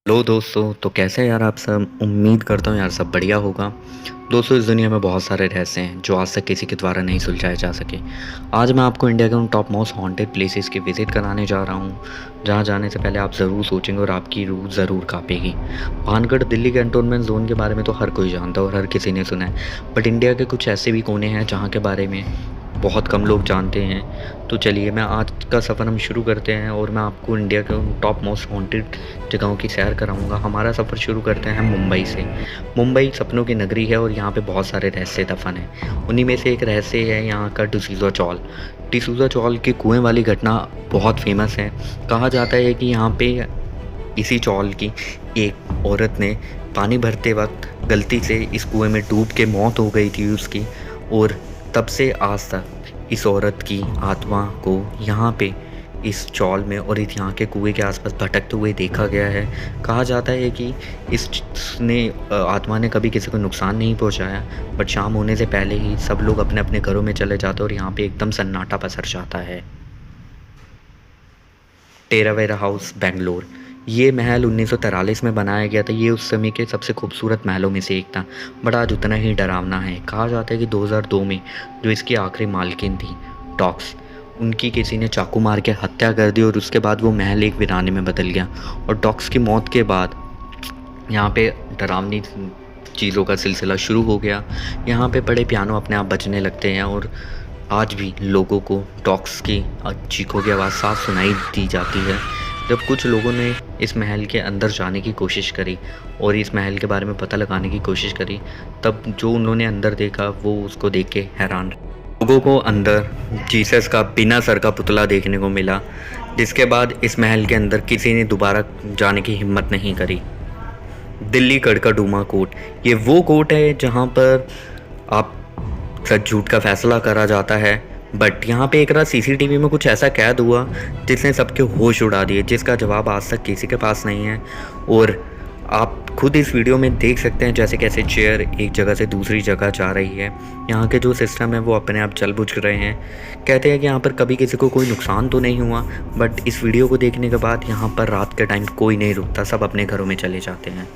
Hello दोस्तों। तो कैसे हैं यार आप सब। उम्मीद करता हूँ यार सब बढ़िया होगा। दोस्तों, इस दुनिया में बहुत सारे रहस्य हैं जो आज तक किसी के द्वारा नहीं सुलझाए जा सके। आज मैं आपको इंडिया के उन टॉप मोस्ट हॉन्टेड प्लेसेस की विज़िट कराने जा रहा हूँ जहाँ जाने से पहले आप ज़रूर सोचेंगे और आपकी रूह ज़रूर काँपेगी। भानगढ़ दिल्ली कैंटोनमेंट जोन के बारे में तो हर कोई जानता है और हर किसी ने सुना है, बट इंडिया के कुछ ऐसे भी कोने हैं जहाँ के बारे में बहुत कम लोग जानते हैं। तो चलिए मैं आज का सफ़र हम शुरू करते हैं और मैं आपको इंडिया के उन टॉप मोस्ट हॉन्टेड जगहों की सैर कराऊंगा। हमारा सफ़र शुरू करते हैं मुंबई से। मुंबई सपनों की नगरी है और यहाँ पे बहुत सारे रहस्य दफन हैं। उन्हीं में से एक रहस्य है यहाँ का डिसूज़ा चौल। डिसूज़ा चौल की कुएं वाली घटना बहुत फेमस है। कहा जाता है कि यहाँ पे इसी चौल की एक औरत ने पानी भरते वक्त गलती से इस कुएं में डूब के मौत हो गई थी उसकी, और तब से आज तक इस औरत की आत्मा को यहाँ पे इस चौल में और इस यहाँ के कुएं के आसपास भटकते हुए देखा गया है। कहा जाता है कि इसने आत्मा ने कभी किसी को नुकसान नहीं पहुँचाया, बट शाम होने से पहले ही सब लोग अपने अपने घरों में चले जाते और यहाँ पे एकदम सन्नाटा पसर जाता है। टेरावेरा हाउस बेंगलोर। ये महल 1943 में बनाया गया था। ये उस समय के सबसे खूबसूरत महलों में से एक था, बट आज उतना ही डरावना है। कहा जाता है कि 2002 में जो इसकी आखिरी मालकिन थी डॉक्स, उनकी किसी ने चाकू मार के हत्या कर दी और उसके बाद वो महल एक वीराने में बदल गया। और डॉक्स की मौत के बाद यहाँ पे डरावनी चीज़ों का सिलसिला शुरू हो गया। यहाँ पे बड़े पियानो अपने आप बजने लगते हैं और आज भी लोगों को डॉग्स की चीखों की आवाज़ साफ सुनाई दी जाती है। जब कुछ लोगों ने इस महल के अंदर जाने की कोशिश करी और इस महल के बारे में पता लगाने की कोशिश करी, तब जो उन्होंने अंदर देखा वो उसको देख के हैरान रहे। लोगों को अंदर जीसस का बिना सर का पुतला देखने को मिला, जिसके बाद इस महल के अंदर किसी ने दोबारा जाने की हिम्मत नहीं करी। दिल्ली कड़काडूमा कोर्ट। ये वो कोर्ट है जहाँ पर आप सच झूठ का फैसला करा जाता है, बट यहाँ पे एक रात सीसीटीवी में कुछ ऐसा कैद हुआ जिसने सबके होश उड़ा दिए, जिसका जवाब आज तक किसी के पास नहीं है। और आप खुद इस वीडियो में देख सकते हैं जैसे कैसे चेयर एक जगह से दूसरी जगह जा रही है। यहाँ के जो सिस्टम है वो अपने आप चल बुझ रहे हैं। कहते हैं कि यहाँ पर कभी किसी को कोई नुकसान तो नहीं हुआ, बट इस वीडियो को देखने के बाद यहाँ पर रात के टाइम कोई नहीं रुकता, सब अपने घरों में चले जाते हैं।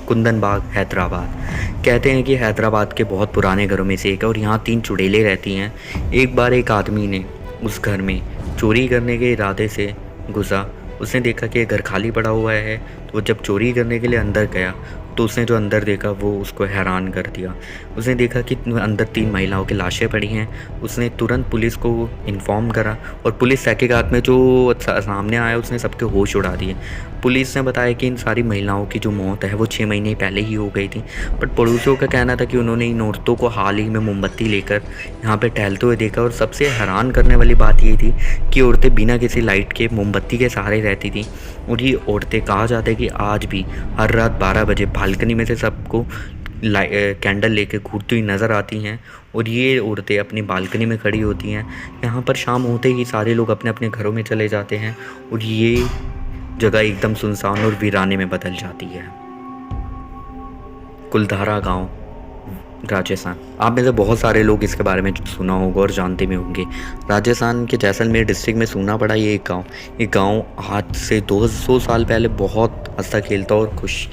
कुंदन बाग हैदराबाद। कहते हैं कि हैदराबाद के बहुत पुराने घरों में से एक है और यहाँ 3 चुड़ैलें रहती हैं। एक बार एक आदमी ने उस घर में चोरी करने के इरादे से घुसा। उसने देखा कि ये घर खाली पड़ा हुआ है, तो जब चोरी करने के लिए अंदर गया तो उसने जो अंदर देखा वो उसको हैरान कर दिया। उसने देखा कि अंदर 3 महिलाओं की लाशें पड़ी हैं। उसने तुरंत पुलिस को इन्फॉर्म करा और पुलिस तहकीकात में जो सामने आया उसने सबके होश उड़ा दिए। पुलिस ने बताया कि इन सारी महिलाओं की जो मौत है वो 6 महीने पहले ही हो गई थी, बट पड़ोसियों का कहना था कि उन्होंने इन औरतों को हाल ही में मोमबत्ती लेकर यहाँ पे टहलते हुए देखा। और सबसे हैरान करने वाली बात ये थी कि औरतें बिना किसी लाइट के मोमबत्ती के सहारे रहती थी। और ये औरतें कहा जाता है कि आज भी हर रात 12 बजे बालकनी में से सबको कैंडल लेके घूरती हुई नज़र आती हैं। और ये औरतें अपनी बालकनी में खड़ी होती हैं। यहाँ पर शाम होते ही सारे लोग अपने अपने घरों में चले जाते हैं और ये जगह एकदम सुनसान और वीराने में बदल जाती है। कुलधारा गांव, राजस्थान। आप में से बहुत सारे लोग इसके बारे में सुना होगा और जानते भी होंगे। राजस्थान के जैसलमेर डिस्ट्रिक्ट में सूना पड़ा ये एक गांव आज से 200 साल पहले बहुत हंसता खेलता और खुश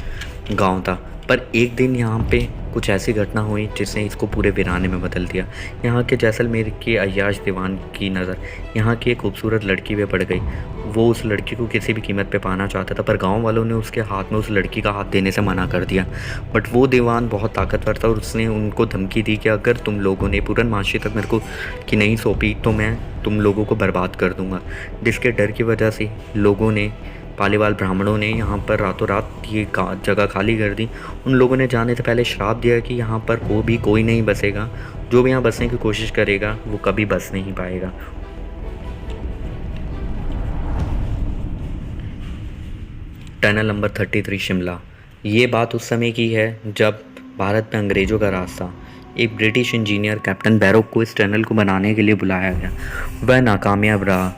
गांव था। पर एक दिन यहाँ पे कुछ ऐसी घटना हुई जिसने इसको पूरे वीराने में बदल दिया। यहाँ के जैसलमेर के अय्याश दीवान की नज़र यहाँ की एक खूबसूरत लड़की पे पड़ गई। वो उस लड़की को किसी भी कीमत पे पाना चाहता था, पर गांव वालों ने उसके हाथ में उस लड़की का हाथ देने से मना कर दिया। बट वो दीवान बहुत ताकतवर था और उसने उनको धमकी दी कि अगर तुम लोगों ने पूरनमासी तक मेरे को की नहीं सौंपी तो मैं तुम लोगों को बर्बाद कर दूँगा। जिसके डर की वजह से लोगों ने, पालीवाल ब्राह्मणों ने यहाँ पर रातों रात ये जगह खाली कर दी। उन लोगों ने जाने से पहले श्राप दिया कि यहाँ पर कोई नहीं बसेगा। जो भी यहाँ बसने की कोशिश करेगा वो कभी बस नहीं पाएगा। Tunnel number 33 Shimla. ये बात उस समय की है जब भारत में अंग्रेज़ों का राज था। एक ब्रिटिश इंजीनियर कैप्टन बैरोक को इस टनल को बनाने के लिए बुलाया गया। वह नाकामयाब रहा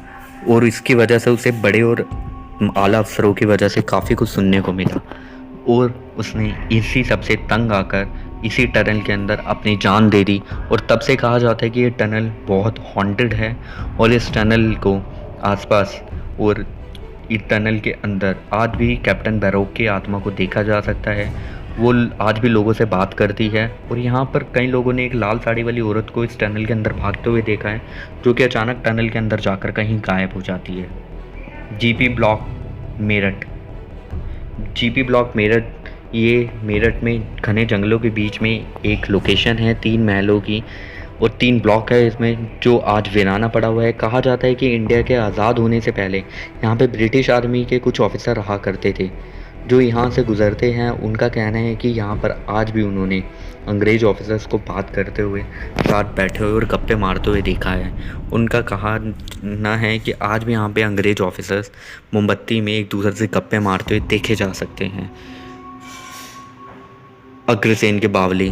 और इसकी वजह से उसे बड़े और आला अफसरों की वजह से काफ़ी कुछ सुनने को मिला और उसने इसी सबसे तंग आकर इसी टनल के अंदर अपनी जान दे दी। और तब से कहा जाता है कि ये टनल बहुत हॉन्टेड है और इस टनल को आसपास और इस टनल के अंदर आज भी कैप्टन बैरोक की आत्मा को देखा जा सकता है। वो आज भी लोगों से बात करती है और यहाँ पर कई लोगों ने एक लाल साड़ी वाली औरत को इस टनल के अंदर भागते हुए देखा है, जो कि अचानक टनल के अंदर जाकर कहीं गायब हो जाती है। GP block Meerut. GP block Meerut, ये मेरठ में घने जंगलों के बीच में एक लोकेशन है 3 महलों की और 3 ब्लॉक है इसमें, जो आज वीराना पड़ा हुआ है। कहा जाता है कि इंडिया के आज़ाद होने से पहले यहाँ पे ब्रिटिश आर्मी के कुछ ऑफिसर रहा करते थे, जो यहाँ से गुज़रते हैं। उनका कहना है कि यहाँ पर आज भी उन्होंने अंग्रेज़ ऑफिसर्स को बात करते हुए, साथ बैठे हुए और गप्पे मारते हुए देखा है। उनका कहना है कि आज भी यहाँ पे अंग्रेज़ ऑफिसर्स मोमबत्ती में एक दूसरे से गप्पे मारते हुए देखे जा सकते हैं। अग्रसेन की बावली,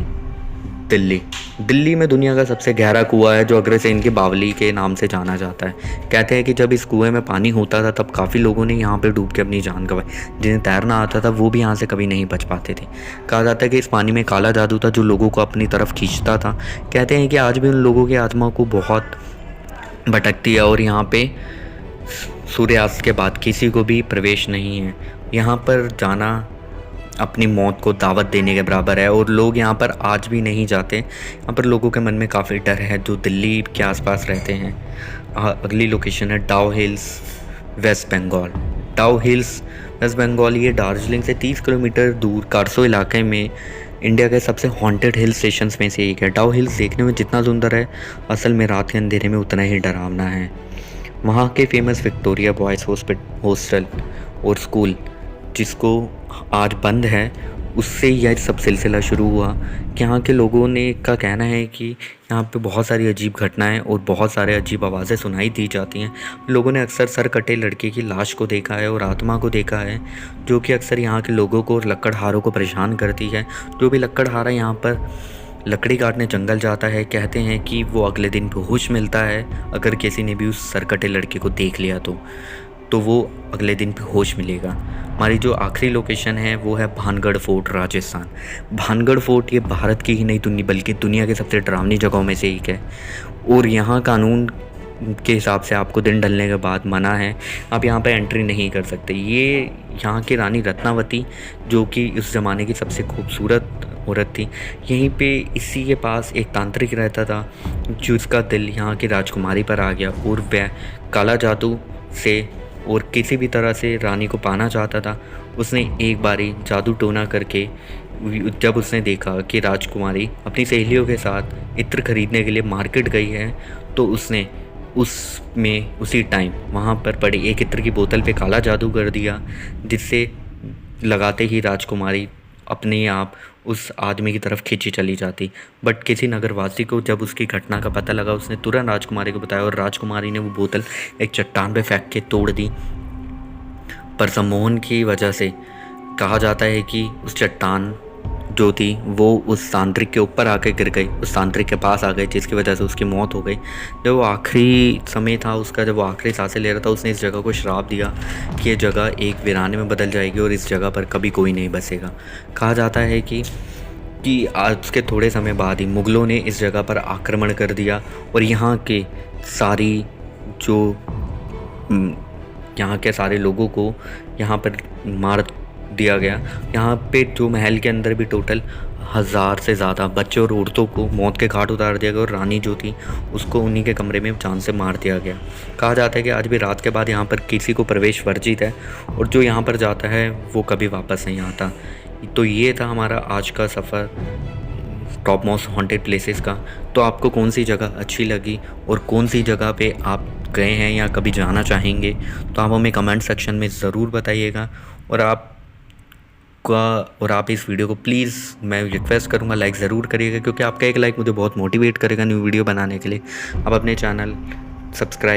दिल्ली। दिल्ली में दुनिया का सबसे गहरा कुआं है, जो अग्रसेन की बावली के नाम से जाना जाता है। कहते हैं कि जब इस कुएं में पानी होता था तब काफ़ी लोगों ने यहाँ पर डूब के अपनी जान गंवाई। जिन्हें तैरना आता था वो भी यहाँ से कभी नहीं बच पाते थे। कहा जाता है कि इस पानी में काला जादू था जो लोगों को अपनी तरफ खींचता था। कहते हैं कि आज भी उन लोगों की आत्मा को बहुत भटकती है और यहाँ पे सूर्यास्त के बाद किसी को भी प्रवेश नहीं है। यहाँ पर जाना अपनी मौत को दावत देने के बराबर है और लोग यहाँ पर आज भी नहीं जाते। यहाँ पर लोगों के मन में काफ़ी डर है जो दिल्ली के आसपास रहते हैं। अगली लोकेशन है डाउ हिल्स, वेस्ट बंगाल। डाउ हिल्स, वेस्ट बंगाल, ये दार्जिलिंग से 30 किलोमीटर दूर कारसो इलाके में इंडिया के सबसे हॉन्टेड हिल स्टेशंस में से एक है। डाउ हिल्स देखने में जितना सुंदर है, असल में रात के अंधेरे में उतना ही डरावना है। वहाँ के फेमस विक्टोरिया बॉयज़ हॉस्टल और स्कूल, जिसको आज बंद है, उससे यह सब सिलसिला शुरू हुआ। कि यहाँ के लोगों ने का कहना है कि यहाँ पे बहुत सारी अजीब घटनाएं और बहुत सारे अजीब आवाज़ें सुनाई दी जाती हैं। लोगों ने अक्सर सर कटे लड़के की लाश को देखा है और आत्मा को देखा है, जो कि अक्सर यहाँ के लोगों को और लकड़हारों को परेशान करती है। जो भी लकड़हारा यहाँ पर लकड़ी काटने जंगल जाता है, कहते हैं कि वो अगले दिन बेहोश मिलता है। अगर किसी ने भी उस सरकटे लड़के को देख लिया तो वो अगले दिन बेहोश मिलेगा। हमारी जो आखिरी लोकेशन है वो है भानगढ़ फोर्ट, राजस्थान। भानगढ़ फोर्ट ये भारत की ही नहीं बल्कि दुनिया के सबसे डरावनी जगहों में से एक है और यहाँ कानून के हिसाब से आपको दिन ढलने के बाद मना है, आप यहाँ पे एंट्री नहीं कर सकते। ये यहाँ की रानी रत्नावती, जो कि उस ज़माने की सबसे खूबसूरत औरत थी, यहीं पे इसी के पास एक तांत्रिक रहता था जिसका दिल यहाँ की राजकुमारी पर आ गया और वह काला जादू से और किसी भी तरह से रानी को पाना चाहता था। उसने एक बारी जादू टोना करके, जब उसने देखा कि राजकुमारी अपनी सहेलियों के साथ इत्र खरीदने के लिए मार्केट गई है, तो उसने उसी टाइम वहाँ पर पड़ी एक इत्र की बोतल पे काला जादू कर दिया, जिससे लगाते ही राजकुमारी अपने आप उस आदमी की तरफ खींची चली जाती। बट किसी नगरवासी को जब उसकी घटना का पता लगा, उसने तुरंत राजकुमारी को बताया और राजकुमारी ने वो बोतल एक चट्टान पे फेंक के तोड़ दी। पर सम्मोहन की वजह से कहा जाता है कि उस चट्टान जो थी वो उस तांत्रिक के ऊपर आके गिर गई, उस तांत्रिक के पास आ गई, जिसकी वजह से उसकी मौत हो गई। जब वो आखिरी समय था उसका, जब वो आखिरी सांसें ले रहा था, उसने इस जगह को श्राप दिया कि ये जगह एक वीराने में बदल जाएगी और इस जगह पर कभी कोई नहीं बसेगा। कहा जाता है कि आज के थोड़े समय बाद ही मुग़लों ने इस जगह पर आक्रमण कर दिया और यहाँ के सारे लोगों को यहाँ पर मार दिया गया। यहाँ पे जो महल के अंदर भी टोटल 1000 से ज़्यादा बच्चों और औरतों को मौत के घाट उतार दिया गया और रानी जो थी उसको उन्हीं के कमरे में जान से मार दिया गया। कहा जाता है कि आज भी रात के बाद यहाँ पर किसी को प्रवेश वर्जित है और जो यहाँ पर जाता है वो कभी वापस नहीं आता। तो ये था हमारा आज का सफ़र टॉप मोस्ट हॉन्टेड प्लेसेस का। तो आपको कौन सी जगह अच्छी लगी और कौन सी जगह पे आप गए हैं या कभी जाना चाहेंगे, तो आप हमें कमेंट सेक्शन में ज़रूर बताइएगा। और आप इस वीडियो को प्लीज़, मैं रिक्वेस्ट करूँगा, लाइक ज़रूर करिएगा, क्योंकि आपका एक लाइक मुझे बहुत मोटिवेट करेगा न्यू वीडियो बनाने के लिए। आप अपने चैनल सब्सक्राइब